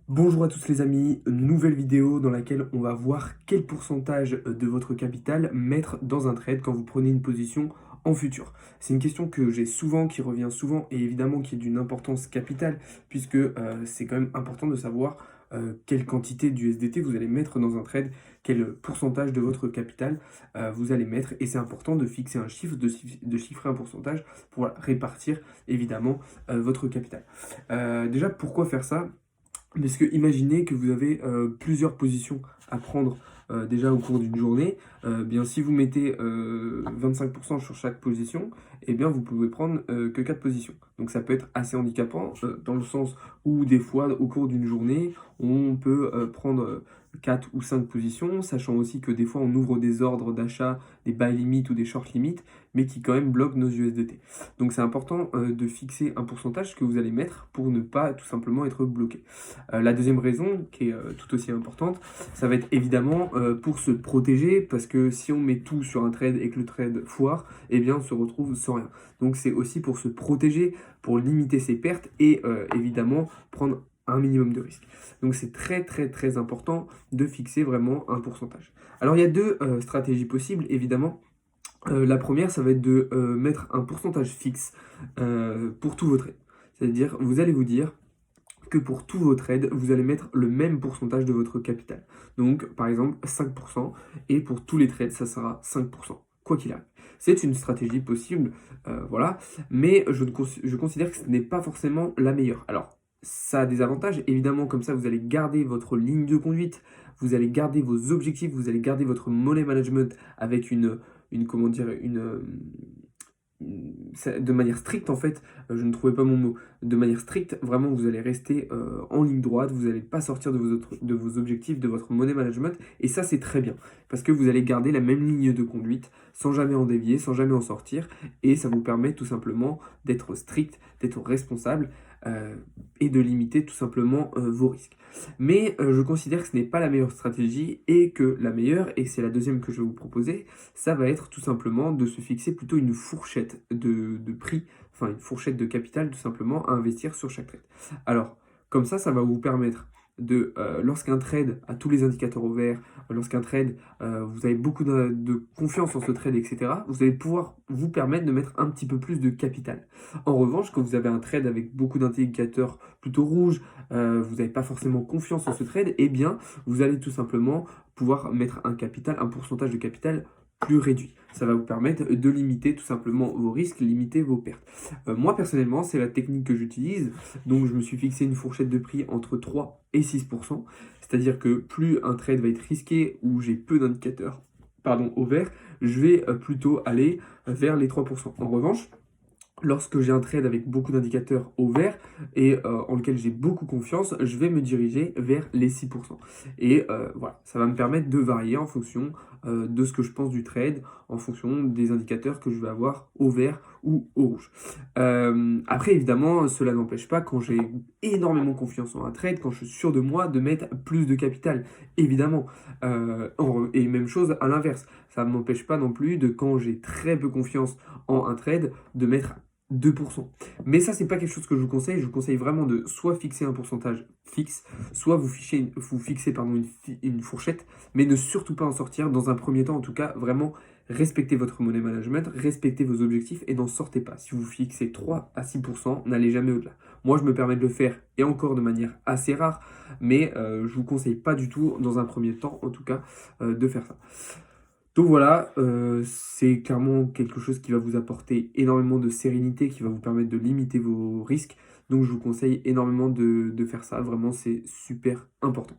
Bonjour à tous les amis, nouvelle vidéo dans laquelle on va voir quel pourcentage de votre capital mettre dans un trade quand vous prenez une position en futur. C'est une question que j'ai souvent, qui revient souvent et évidemment qui est d'une importance capitale puisque c'est quand même important de savoir quelle quantité d'USDT vous allez mettre dans un trade, quel pourcentage de votre capital vous allez mettre et c'est important de fixer un chiffre, de chiffrer un pourcentage pour voilà, répartir évidemment votre capital. Déjà, pourquoi faire ça? Parce que imaginez que vous avez plusieurs positions à prendre déjà au cours d'une journée. Bien, si vous mettez 25% sur chaque position, eh bien, vous pouvez prendre que 4 positions. Donc ça peut être assez handicapant dans le sens où des fois, au cours d'une journée, on peut prendre 4 ou 5 positions, sachant aussi que des fois, on ouvre des ordres d'achat, des buy limit ou des short limit, mais qui quand même bloquent nos USDT. Donc c'est important de fixer un pourcentage que vous allez mettre pour ne pas tout simplement être bloqué. La deuxième raison, qui est tout aussi importante, ça va être évidemment pour se protéger, parce que si on met tout sur un trade et que le trade foire, eh bien on se retrouve sans rien. Donc c'est aussi pour se protéger, pour limiter ses pertes et évidemment prendre un minimum de risque. Donc c'est très très très important de fixer vraiment un pourcentage. Alors il y a deux stratégies possibles, évidemment. La première, ça va être de mettre un pourcentage fixe pour tous vos trades. C'est-à-dire, vous allez vous dire, que pour tous vos trades, vous allez mettre le même pourcentage de votre capital. Donc, par exemple, 5%, et pour tous les trades, ça sera 5%, quoi qu'il arrive. C'est une stratégie possible, voilà, mais je considère que ce n'est pas forcément la meilleure. Alors, ça a des avantages, évidemment, comme ça, vous allez garder votre ligne de conduite, vous allez garder vos objectifs, vous allez garder votre money management avec comment dire, de manière stricte en fait, je ne trouvais pas mon mot, de manière stricte, vraiment vous allez rester en ligne droite, vous n'allez pas sortir de vos objectifs, de votre money management, et ça c'est très bien, parce que vous allez garder la même ligne de conduite, sans jamais en dévier, sans jamais en sortir, et ça vous permet tout simplement d'être strict, d'être responsable, euh, et de limiter tout simplement vos risques. Mais je considère que ce n'est pas la meilleure stratégie, et que la meilleure, et c'est la deuxième que je vais vous proposer, ça va être tout simplement de se fixer plutôt une fourchette de prix, enfin une fourchette de capital tout simplement à investir sur chaque trade. Alors, comme ça va vous permettre de, lorsqu'un trade a tous les indicateurs au vert, lorsqu'un trade, vous avez beaucoup de confiance en ce trade, etc., vous allez pouvoir vous permettre de mettre un petit peu plus de capital. En revanche, quand vous avez un trade avec beaucoup d'indicateurs plutôt rouges, vous n'avez pas forcément confiance en ce trade, eh bien, vous allez tout simplement pouvoir mettre un capital, un pourcentage de capital plus réduit. Ça va vous permettre de limiter tout simplement vos risques, limiter vos pertes. Moi personnellement, c'est la technique que j'utilise. Donc je me suis fixé une fourchette de prix entre 3 et 6%. C'est-à-dire que plus un trade va être risqué ou j'ai peu d'indicateurs au vert, je vais plutôt aller vers les 3%. En revanche, lorsque j'ai un trade avec beaucoup d'indicateurs au vert et en lequel j'ai beaucoup confiance, je vais me diriger vers les 6%. Et voilà, ça va me permettre de varier en fonction de ce que je pense du trade, en fonction des indicateurs que je vais avoir au vert ou au rouge. Après, évidemment, cela n'empêche pas, quand j'ai énormément confiance en un trade, quand je suis sûr de moi, de mettre plus de capital, évidemment. Et même chose à l'inverse, ça ne m'empêche pas non plus de, quand j'ai très peu confiance en un trade, de mettre 2%. Mais ça, c'est pas quelque chose que je vous conseille. Je vous conseille vraiment de soit fixer un pourcentage fixe, soit vous fixer pardon, une fourchette, mais ne surtout pas en sortir. Dans un premier temps, en tout cas, vraiment respectez votre money management, respectez vos objectifs et n'en sortez pas. Si vous fixez 3 à 6%, n'allez jamais au-delà. Moi, je me permets de le faire, et encore de manière assez rare, mais je vous conseille pas du tout, dans un premier temps, en tout cas, de faire ça. Donc voilà, c'est clairement quelque chose qui va vous apporter énormément de sérénité, qui va vous permettre de limiter vos risques. Donc je vous conseille énormément de faire ça, vraiment c'est super important.